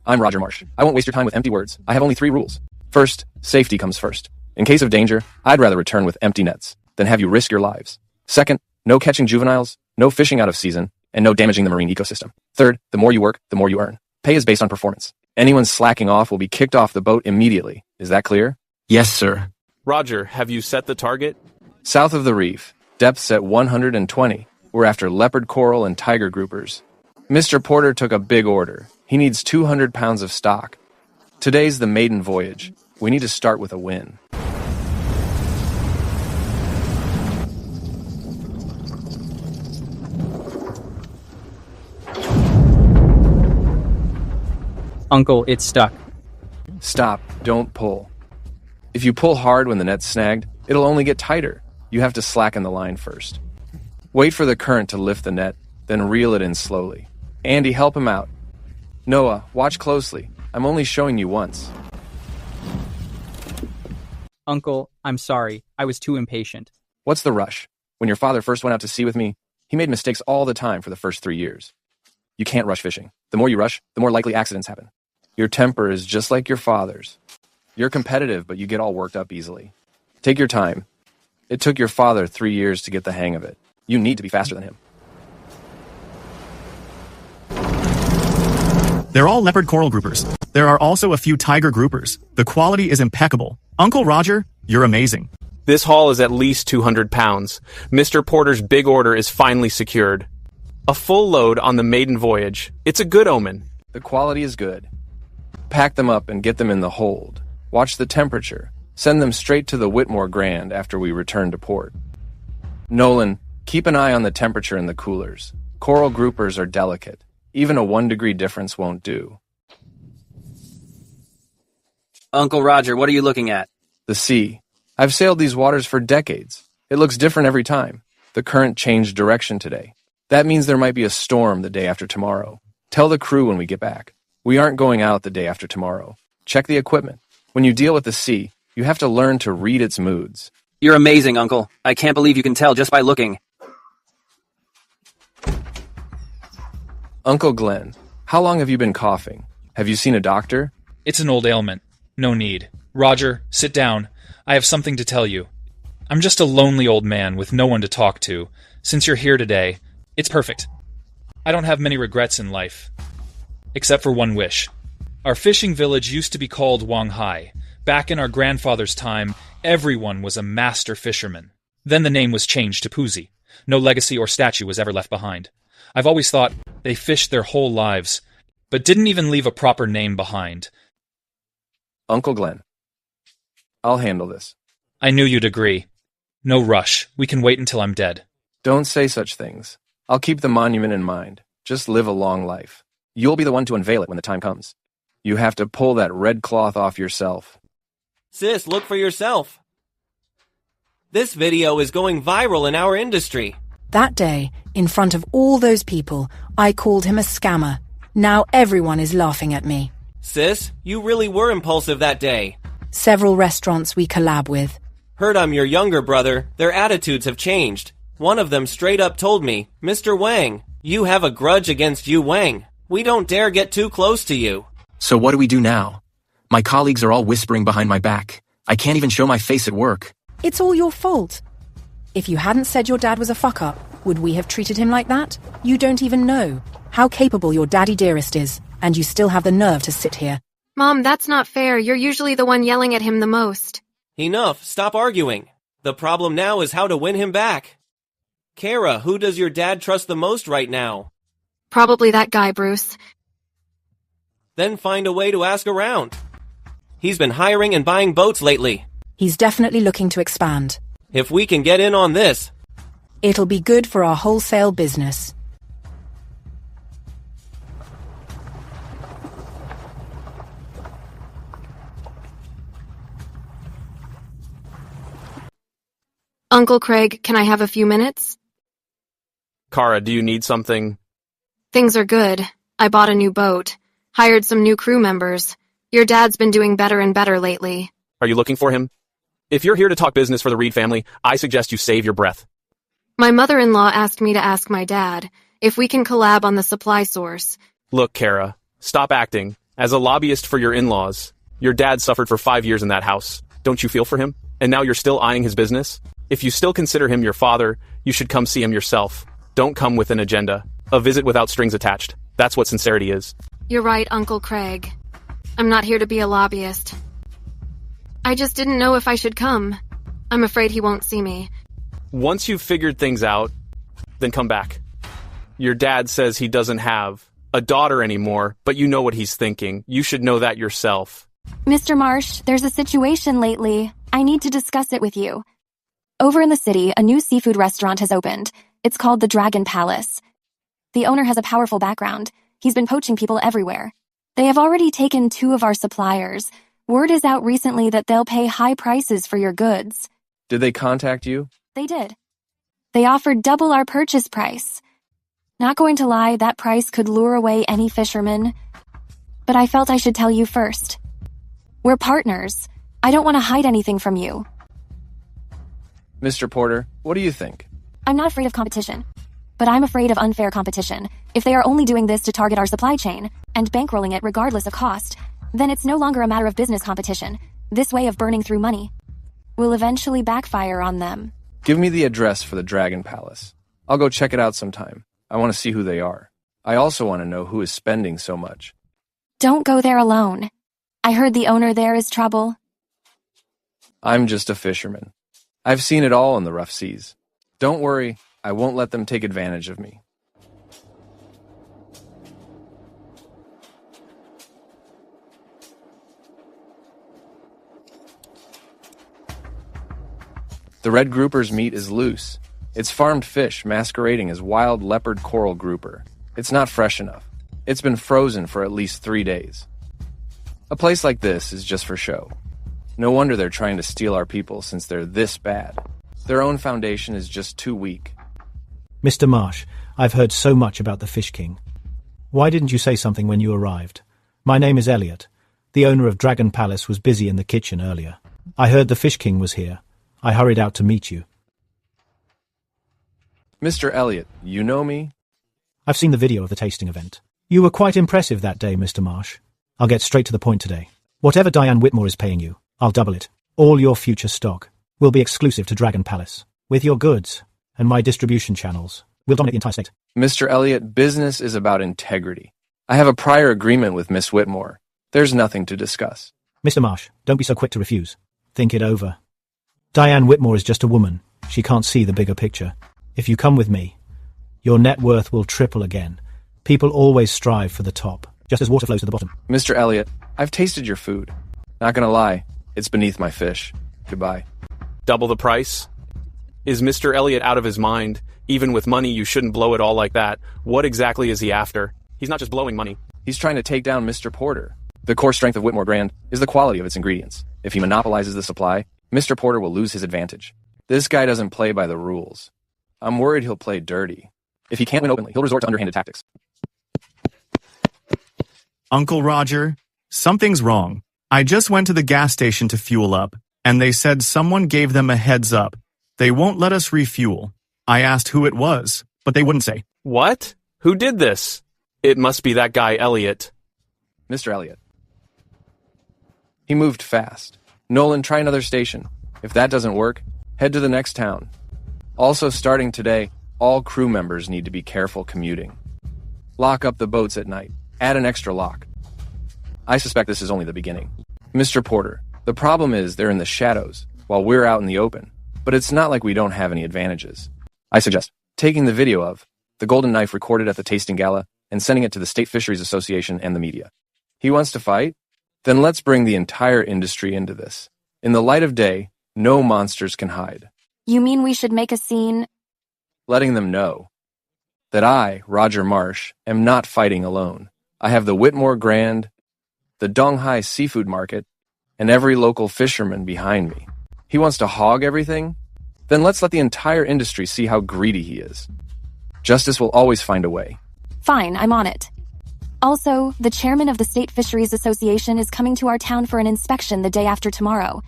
I'm Roger Marsh. I won't waste your time with empty words. I have only 3 rules. First, safety comes first. In case of danger, I'd rather return with empty nets than have you risk your lives. Second, no catching juveniles, no fishing out of season, and no damaging the marine ecosystem. Third, the more you work, the more you earn. Pay is based on performance. Anyone slacking off will be kicked off the boat immediately. Is that clear? Yes, sir. Roger, have you set the target? South of the reef, depths at 120. We're after leopard coral and tiger groupers. Mr. Porter took a big order. He needs 200 pounds of stock. Today's the maiden voyage. We need to start with a win. Uncle, it's stuck. Stop. Don't pull. If you pull hard when the net's snagged, it'll only get tighter. You have to slacken the line first. Wait for the current to lift the net, then reel it in slowly. Andy, help him out. Noah, watch closely. I'm only showing you once. Uncle, I'm sorry. I was too impatient. What's the rush? When your father first went out to sea with me, he made mistakes all the time for the first 3 years. You can't rush fishing. The more you rush, the more likely accidents happen. Your temper is just like your father's. You're competitive, but you get all worked up easily. Take your time. It took your father 3 years to get the hang of it. You need to be faster than him. They're all leopard coral groupers. There are also a few tiger groupers. The quality is impeccable. Uncle Roger, you're amazing. This haul is at least 200 pounds. Mr. Porter's big order is finally secured. A full load on the maiden voyage. It's a good omen. The quality is good. Pack them up and get them in the hold. Watch the temperature. Send them straight to the Whitmore Grand after we return to port. Nolan, keep an eye on the temperature in the coolers. Coral groupers are delicate. Even a 1 degree difference won't do. Uncle Roger, what are you looking at? The sea. I've sailed these waters for decades. It looks different every time. The current changed direction today. That means there might be a storm the day after tomorrow. Tell the crew when we get back. We aren't going out the day after tomorrow. Check the equipment. When you deal with the sea, you have to learn to read its moods. You're amazing, Uncle. I can't believe you can tell just by looking. Uncle Glenn, how long have you been coughing? Have you seen a doctor? It's an old ailment. No need. Roger, sit down. I have something to tell you. I'm just a lonely old man with no one to talk to. Since you're here today, it's perfect. I don't have many regrets in life. Except for one wish. Our fishing village used to be called Wanghai. Back in our grandfather's time, everyone was a master fisherman. Then the name was changed to Puzi. No legacy or statue was ever left behind. I've always thought they fished their whole lives, but didn't even leave a proper name behind. Uncle Glenn, I'll handle this. I knew you'd agree. No rush. We can wait until I'm dead. Don't say such things. I'll keep the monument in mind. Just live a long life. You'll be the one to unveil it when the time comes. You have to pull that red cloth off yourself. Sis, look for yourself. This video is going viral in our industry. That day, in front of all those people, I called him a scammer. Now everyone is laughing at me. Sis, you really were impulsive that day. Several restaurants we collab with. Heard I'm your younger brother. Their attitudes have changed. One of them straight up told me, Mr. Wang, You have a grudge against Yu Wang. We don't dare get too close to you. So what do we do now? My colleagues are all whispering behind my back. I can't even show my face at work. It's all your fault. If you hadn't said your dad was a fuck-up, would we have treated him like that? You don't even know how capable your daddy dearest is, and you still have the nerve to sit here. Mom, that's not fair. You're usually the one yelling at him the most. Enough, stop arguing. The problem now is how to win him back. Kara, who does your dad trust the most right now? Probably that guy, Bruce. Then find a way to ask around. He's been hiring and buying boats lately. He's definitely looking to expand. If we can get in on this, it'll be good for our wholesale business. Uncle Craig, can I have a few minutes? Kara, do you need something? Things are good. I bought a new boat. Hired some new crew members. Your dad's been doing better and better lately. Are you looking for him? If you're here to talk business for the Reed family, I suggest you save your breath. My mother-in-law asked me to ask my dad if we can collab on the supply source. Look, Kara, stop acting. As a lobbyist for your in-laws, your dad suffered for 5 years in that house. Don't you feel for him? And now you're still eyeing his business? If you still consider him your father, you should come see him yourself. Don't come with an agenda. A visit without strings attached. That's what sincerity is. You're right, Uncle Craig. I'm not here to be a lobbyist. I just didn't know if I should come. I'm afraid he won't see me. Once you've figured things out, then come back. Your dad says he doesn't have a daughter anymore, but you know what he's thinking. You should know that yourself. Mr. Marsh, there's a situation lately. I need to discuss it with you. Over in the city, a new seafood restaurant has opened. It's called the Dragon Palace. The owner has a powerful background. He's been poaching people everywhere. They have already taken 2 of our suppliers. Word is out recently that they'll pay high prices for your goods. Did they contact you? They did. They offered double our purchase price. Not going to lie, that price could lure away any fisherman. But I felt I should tell you first. We're partners. I don't want to hide anything from you. Mr. Porter, what do you think? I'm not afraid of competition. But I'm afraid of unfair competition. If they are only doing this to target our supply chain, and bankrolling it regardless of cost, then it's no longer a matter of business competition. This way of burning through money will eventually backfire on them. Give me the address for the Dragon Palace. I'll go check it out sometime. I want to see who they are. I also want to know who is spending so much. Don't go there alone. I heard the owner there is trouble. I'm just a fisherman. I've seen it all in the rough seas. Don't worry, I won't let them take advantage of me. The red grouper's meat is loose. It's farmed fish masquerading as wild leopard coral grouper. It's not fresh enough. It's been frozen for at least 3 days. A place like this is just for show. No wonder they're trying to steal our people since they're this bad. Their own foundation is just too weak. Mr. Marsh, I've heard so much about the Fish King. Why didn't you say something when you arrived? My name is Elliot. The owner of Dragon Palace was busy in the kitchen earlier. I heard the Fish King was here. I hurried out to meet you. Mr. Elliot, you know me? I've seen the video of the tasting event. You were quite impressive that day, Mr. Marsh. I'll get straight to the point today. Whatever Diane Whitmore is paying you, I'll double it. All your future stock will be exclusive to Dragon Palace. With your goods and my distribution channels, we'll dominate the entire state. Mr. Elliot, business is about integrity. I have a prior agreement with Miss Whitmore. There's nothing to discuss. Mr. Marsh, don't be so quick to refuse. Think it over. Diane Whitmore is just a woman. She can't see the bigger picture. If you come with me, your net worth will triple again. People always strive for the top, just as water flows to the bottom. Mr. Elliot, I've tasted your food. Not gonna lie, it's beneath my fish. Goodbye. Double the price? Is Mr. Elliot out of his mind? Even with money, you shouldn't blow it all like that. What exactly is he after? He's not just blowing money. He's trying to take down Mr. Porter. The core strength of Whitmore brand is the quality of its ingredients. If he monopolizes the supply, Mr. Porter will lose his advantage. This guy doesn't play by the rules. I'm worried he'll play dirty. If he can't win openly, he'll resort to underhanded tactics. Uncle Roger, something's wrong. I just went to the gas station to fuel up, and they said someone gave them a heads up. They won't let us refuel. I asked who it was, but they wouldn't say. What? Who did this? It must be that guy Elliot. Mr. Elliot. He moved fast. Nolan, try another station. If that doesn't work, head to the next town. Also, starting today, all crew members need to be careful commuting. Lock up the boats at night. Add an extra lock. I suspect this is only the beginning. Mr. Porter, the problem is they're in the shadows, while we're out in the open. But it's not like we don't have any advantages. I suggest taking the video of the golden knife recorded at the tasting gala and sending it to the State Fisheries Association and the media. He wants to fight? Then let's bring the entire industry into this. In the light of day, no monsters can hide. You mean we should make a scene? Letting them know that I, Roger Marsh, am not fighting alone. I have the Whitmore Grand, the Donghai Seafood Market, and every local fisherman behind me. He wants to hog everything? Then let's let the entire industry see how greedy he is. Justice will always find a way. Fine, I'm on it. Also, the chairman of the State Fisheries Association is coming to our town for an inspection the day after tomorrow.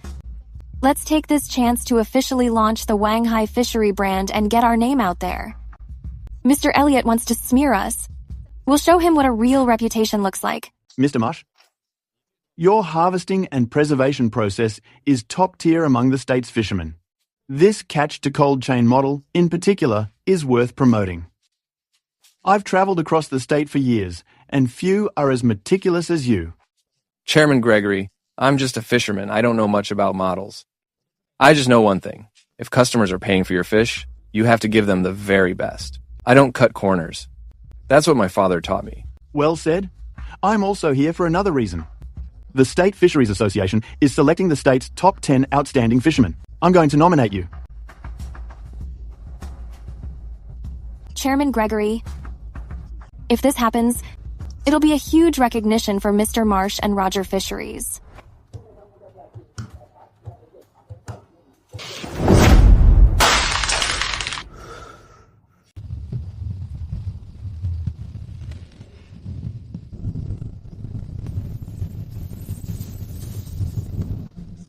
Let's take this chance to officially launch the Wanghai fishery brand and get our name out there. Mr. Elliot wants to smear us. We'll show him what a real reputation looks like. Mr. Marsh, your harvesting and preservation process is top tier among the state's fishermen. This catch-to-cold chain model, in particular, is worth promoting. I've traveled across the state for years, and few are as meticulous as you. Chairman Gregory, I'm just a fisherman. I don't know much about models. I just know one thing. If customers are paying for your fish, you have to give them the very best. I don't cut corners. That's what my father taught me. Well said. I'm also here for another reason. The State Fisheries Association is selecting the state's top 10 outstanding fishermen. I'm going to nominate you. Chairman Gregory, if this happens, it'll be a huge recognition for Mr. Marsh and Roger Fisheries.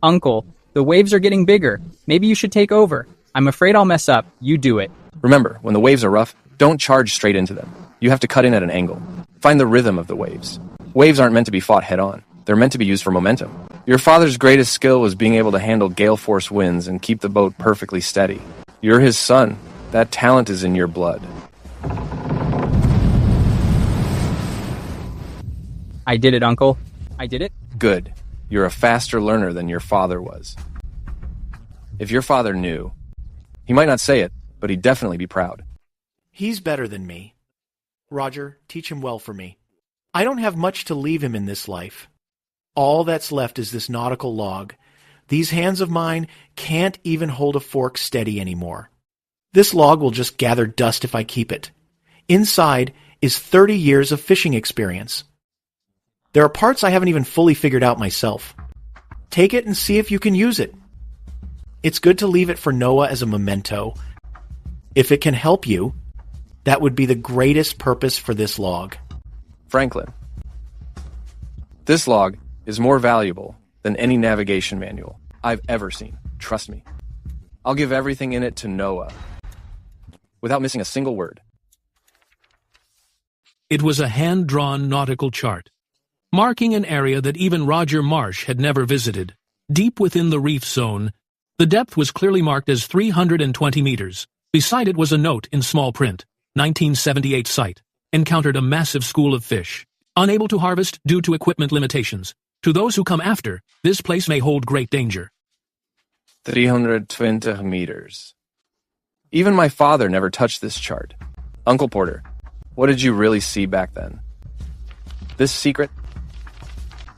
Uncle, the waves are getting bigger. Maybe you should take over. I'm afraid I'll mess up. You do it. Remember, when the waves are rough, don't charge straight into them. You have to cut in at an angle. Find the rhythm of the waves. Waves aren't meant to be fought head-on. They're meant to be used for momentum. Your father's greatest skill was being able to handle gale force winds and keep the boat perfectly steady. You're his son. That talent is in your blood. I did it, Uncle. I did it. Good. You're a faster learner than your father was. If your father knew, he might not say it, but he'd definitely be proud. He's better than me. Roger, teach him well for me. I don't have much to leave him in this life. All that's left is this nautical log. These hands of mine can't even hold a fork steady anymore. This log will just gather dust if I keep it. Inside is 30 years of fishing experience. There are parts I haven't even fully figured out myself. Take it and see if you can use it. It's good to leave it for Noah as a memento. If it can help you, that would be the greatest purpose for this log. Franklin, this log is more valuable than any navigation manual I've ever seen. Trust me. I'll give everything in it to Noah, without missing a single word. It was a hand-drawn nautical chart, marking an area that even Roger Marsh had never visited. Deep within the reef zone, the depth was clearly marked as 320 meters. Beside it was a note in small print, 1978 site, encountered a massive school of fish, unable to harvest due to equipment limitations. To those who come after, this place may hold great danger. 320 meters. Even my father never touched this chart. Uncle Porter, what did you really see back then? This secret?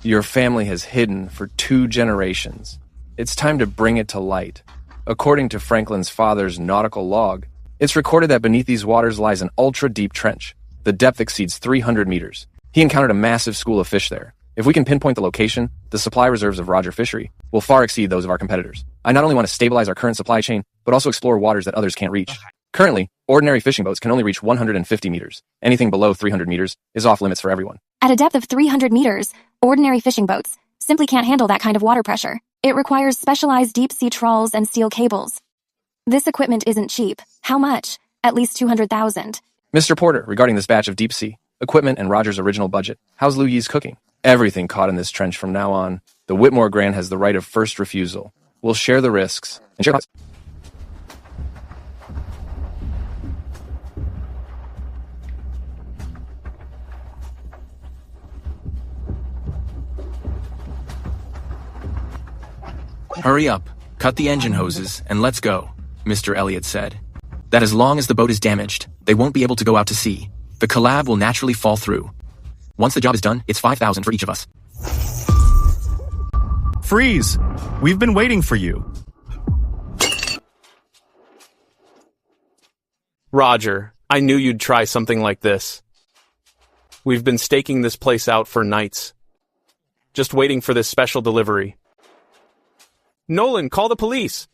Your family has hidden for 2 generations. It's time to bring it to light. According to Franklin's father's nautical log, it's recorded that beneath these waters lies an ultra-deep trench. The depth exceeds 300 meters. He encountered a massive school of fish there. If we can pinpoint the location, the supply reserves of Roger Fishery will far exceed those of our competitors. I not only want to stabilize our current supply chain, but also explore waters that others can't reach. Currently, ordinary fishing boats can only reach 150 meters. Anything below 300 meters is off limits for everyone. At a depth of 300 meters, ordinary fishing boats simply can't handle that kind of water pressure. It requires specialized deep-sea trawls and steel cables. This equipment isn't cheap. How much? At least $200,000. Mr. Porter, regarding this batch of deep sea equipment and Roger's original budget, how's Lu Yi's cooking? Everything caught in this trench from now on. The Whitmore Grand has the right of first refusal. We'll share the risks and share. Hurry up, cut the engine hoses, and let's go, Mr. Elliot said. That as long as the boat is damaged, they won't be able to go out to sea. The collab will naturally fall through. Once the job is done, it's $5,000 for each of us. Freeze! We've been waiting for you. Roger, I knew you'd try something like this. We've been staking this place out for nights. Just waiting for this special delivery. Nolan, call the police!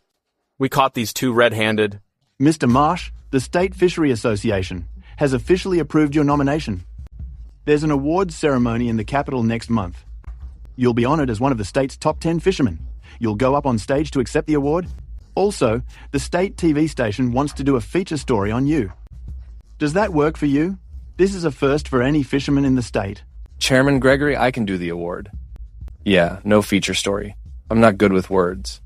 We caught these two red-handed. Mr. Marsh, the State Fishery Association has officially approved your nomination. There's an awards ceremony in the capital next month. You'll be honored as one of the state's top 10 fishermen. You'll go up on stage to accept the award. Also, the state TV station wants to do a feature story on you. Does that work for you? This is a first for any fisherman in the state. Chairman Gregory, I can do the award. Yeah, no feature story. I'm not good with words.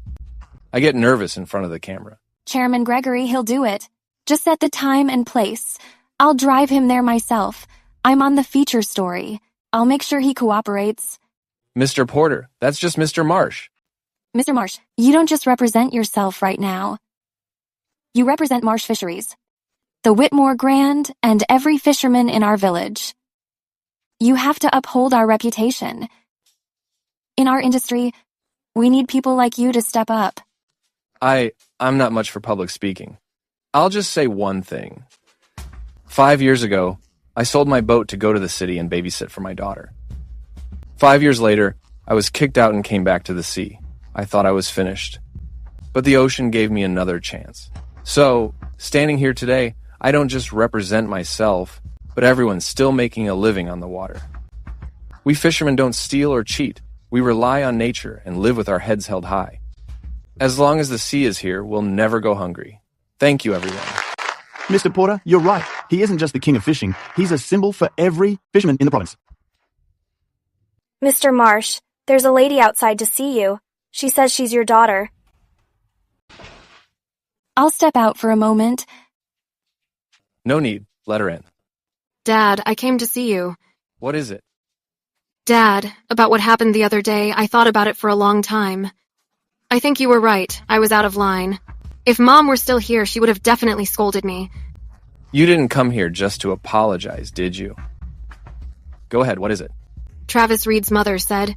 I get nervous in front of the camera. Chairman Gregory, he'll do it. Just set the time and place. I'll drive him there myself. I'm on the feature story. I'll make sure he cooperates. Mr. Porter, that's just Mr. Marsh. Mr. Marsh, you don't just represent yourself right now. You represent Marsh Fisheries, the Whitmore Grand, and every fisherman in our village. You have to uphold our reputation. In our industry, we need people like you to step up. I'm not much for public speaking. I'll just say one thing. 5 years ago, I sold my boat to go to the city and babysit for my daughter. 5 years later, I was kicked out and came back to the sea. I thought I was finished. But the ocean gave me another chance. So, standing here today, I don't just represent myself, but everyone's still making a living on the water. We fishermen don't steal or cheat. We rely on nature and live with our heads held high. As long as the sea is here, we'll never go hungry. Thank you, everyone. Mr. Porter, you're right. He isn't just the king of fishing. He's a symbol for every fisherman in the province. Mr. Marsh, there's a lady outside to see you. She says she's your daughter. I'll step out for a moment. No need. Let her in. Dad, I came to see you. What is it? Dad, about what happened the other day, I thought about it for a long time. I think you were right. I was out of line. If Mom were still here, she would have definitely scolded me. You didn't come here just to apologize, did you? Go ahead, what is it? Travis Reed's mother said.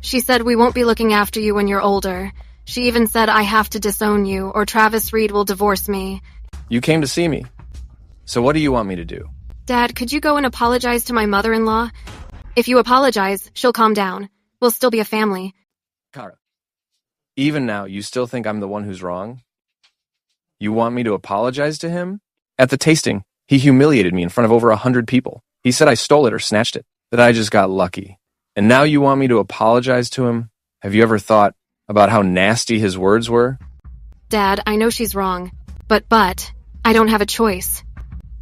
She said we won't be looking after you when you're older. She even said I have to disown you, or Travis Reed will divorce me. You came to see me. So what do you want me to do? Dad, could you go and apologize to my mother-in-law? If you apologize, she'll calm down. We'll still be a family. Kara, even now, you still think I'm the one who's wrong? You want me to apologize to him? At the tasting, he humiliated me in front of over 100 people. He said I stole it or snatched it, that I just got lucky. And now you want me to apologize to him? Have you ever thought about how nasty his words were? Dad, I know she's wrong. But, I don't have a choice.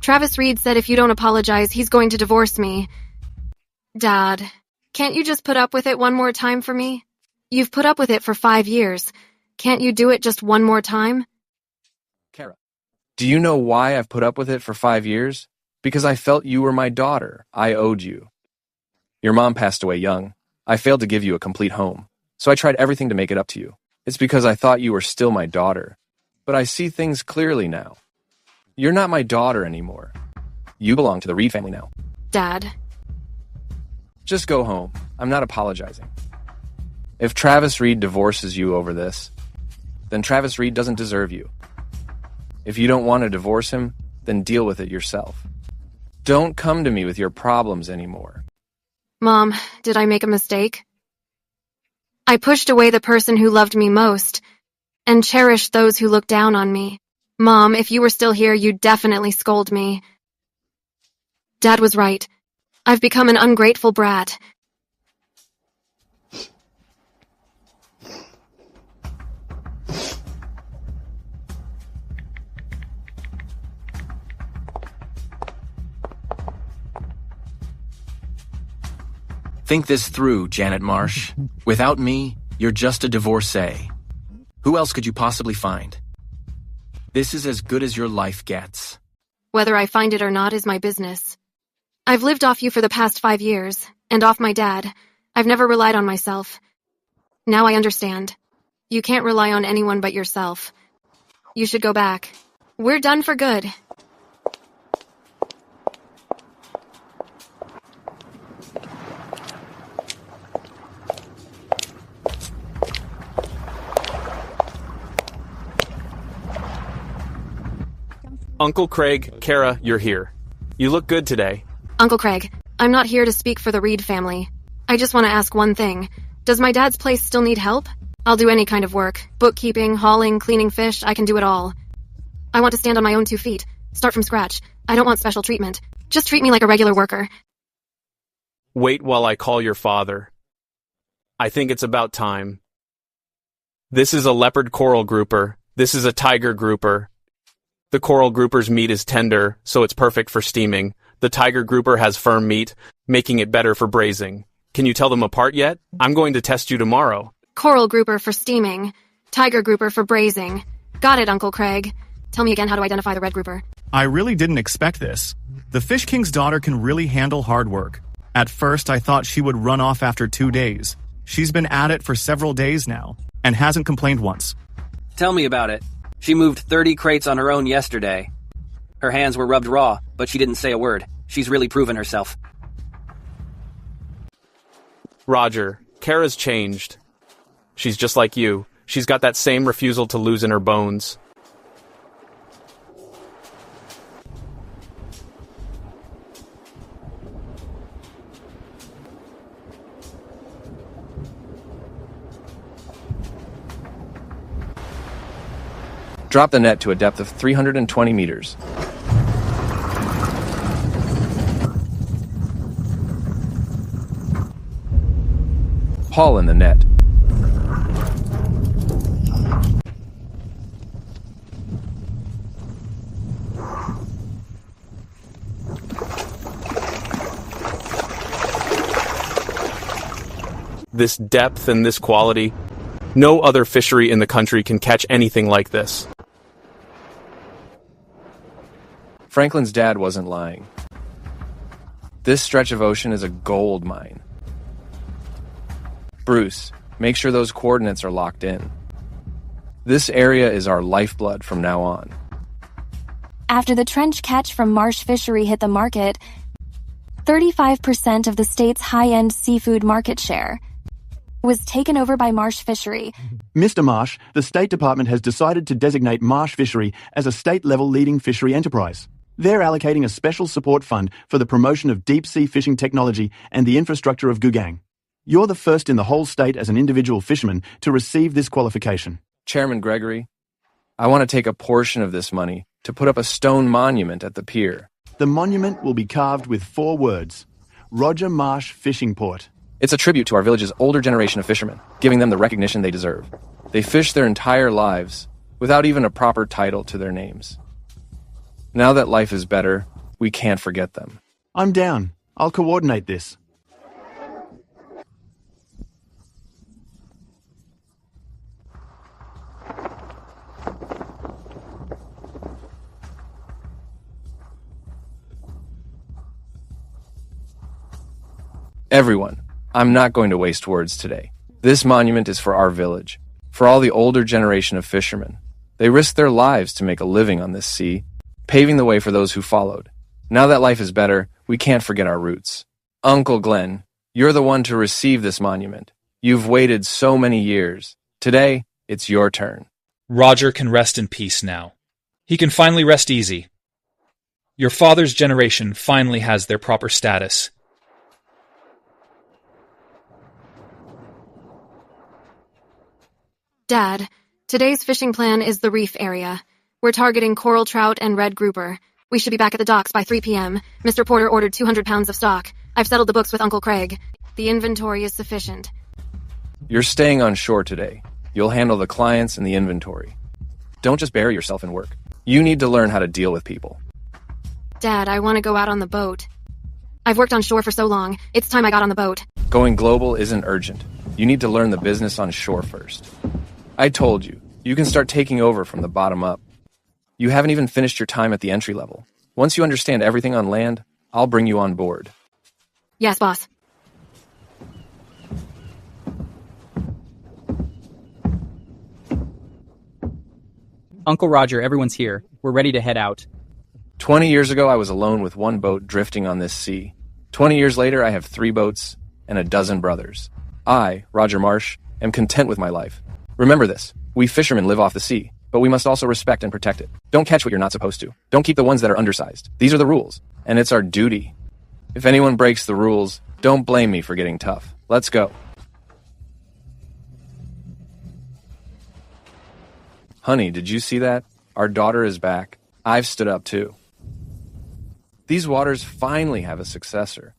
Travis Reed said if you don't apologize, he's going to divorce me. Dad, can't you just put up with it one more time for me? You've put up with it for 5 years. Can't you do it just one more time? Kara, do you know why I've put up with it for 5 years? Because I felt you were my daughter. I owed you. Your mom passed away young. I failed to give you a complete home. So I tried everything to make it up to you. It's because I thought you were still my daughter. But I see things clearly now. You're not my daughter anymore. You belong to the Reed family now. Dad. Just go home. I'm not apologizing. If Travis Reed divorces you over this, then Travis Reed doesn't deserve you. If you don't want to divorce him, then deal with it yourself. Don't come to me with your problems anymore. Mom, did I make a mistake? I pushed away the person who loved me most, and cherished those who looked down on me. Mom, if you were still here, you'd definitely scold me. Dad was right. I've become an ungrateful brat. Think this through, Janet Marsh. Without me, you're just a divorcee. Who else could you possibly find? This is as good as your life gets. Whether I find it or not is my business. I've lived off you for the past 5 years, and off my dad. I've never relied on myself. Now I understand. You can't rely on anyone but yourself. You should go back. We're done for good. Uncle Craig, Kara, you're here. You look good today. Uncle Craig, I'm not here to speak for the Reed family. I just want to ask one thing. Does my dad's place still need help? I'll do any kind of work. Bookkeeping, hauling, cleaning fish, I can do it all. I want to stand on my own 2 feet. Start from scratch. I don't want special treatment. Just treat me like a regular worker. Wait while I call your father. I think it's about time. This is a leopard coral grouper. This is a tiger grouper. The coral grouper's meat is tender, so it's perfect for steaming. The tiger grouper has firm meat, making it better for braising. Can you tell them apart yet? I'm going to test you tomorrow. Coral grouper for steaming. Tiger grouper for braising. Got it, Uncle Craig. Tell me again how to identify the red grouper. I really didn't expect this. The Fish King's daughter can really handle hard work. At first, I thought she would run off after 2 days. She's been at it for several days now, and hasn't complained once. Tell me about it. She moved 30 crates on her own yesterday. Her hands were rubbed raw, but she didn't say a word. She's really proven herself. Roger, Kara's changed. She's just like you. She's got that same refusal to lose in her bones. Drop the net to a depth of 320 meters. Haul in the net. This depth and this quality, no other fishery in the country can catch anything like this. Franklin's dad wasn't lying. This stretch of ocean is a gold mine. Bruce, make sure those coordinates are locked in. This area is our lifeblood from now on. After the trench catch from Marsh Fishery hit the market, 35% of the state's high-end seafood market share was taken over by Marsh Fishery. Mr. Marsh, the State Department has decided to designate Marsh Fishery as a state-level leading fishery enterprise. They're allocating a special support fund for the promotion of deep-sea fishing technology and the infrastructure of Gugang. You're the first in the whole state as an individual fisherman to receive this qualification. Chairman Gregory, I want to take a portion of this money to put up a stone monument at the pier. The monument will be carved with 4 words: Roger Marsh Fishing Port. It's a tribute to our village's older generation of fishermen, giving them the recognition they deserve. They fished their entire lives without even a proper title to their names. Now that life is better, we can't forget them. I'm down. I'll coordinate this. Everyone, I'm not going to waste words today. This monument is for our village, for all the older generation of fishermen. They risked their lives to make a living on this sea, paving the way for those who followed. Now that life is better, we can't forget our roots. Uncle Glenn, you're the one to receive this monument. You've waited so many years. Today, it's your turn. Roger can rest in peace now. He can finally rest easy. Your father's generation finally has their proper status. Dad, today's fishing plan is the reef area. We're targeting coral trout and red grouper. We should be back at the docks by 3 p.m. Mr. Porter ordered 200 pounds of stock. I've settled the books with Uncle Craig. The inventory is sufficient. You're staying on shore today. You'll handle the clients and the inventory. Don't just bury yourself in work. You need to learn how to deal with people. Dad, I want to go out on the boat. I've worked on shore for so long. It's time I got on the boat. Going global isn't urgent. You need to learn the business on shore first. I told you, you can start taking over from the bottom up. You haven't even finished your time at the entry level. Once you understand everything on land, I'll bring you on board. Yes, boss. Uncle Roger, everyone's here. We're ready to head out. 20 years ago, I was alone with one boat drifting on this sea. 20 years later, I have 3 boats and a dozen brothers. I, Roger Marsh, am content with my life. Remember this, we fishermen live off the sea, but we must also respect and protect it. Don't catch what you're not supposed to. Don't keep the ones that are undersized. These are the rules, and it's our duty. If anyone breaks the rules, don't blame me for getting tough. Let's go. Honey, did you see that? Our daughter is back. I've stood up too. These waters finally have a successor.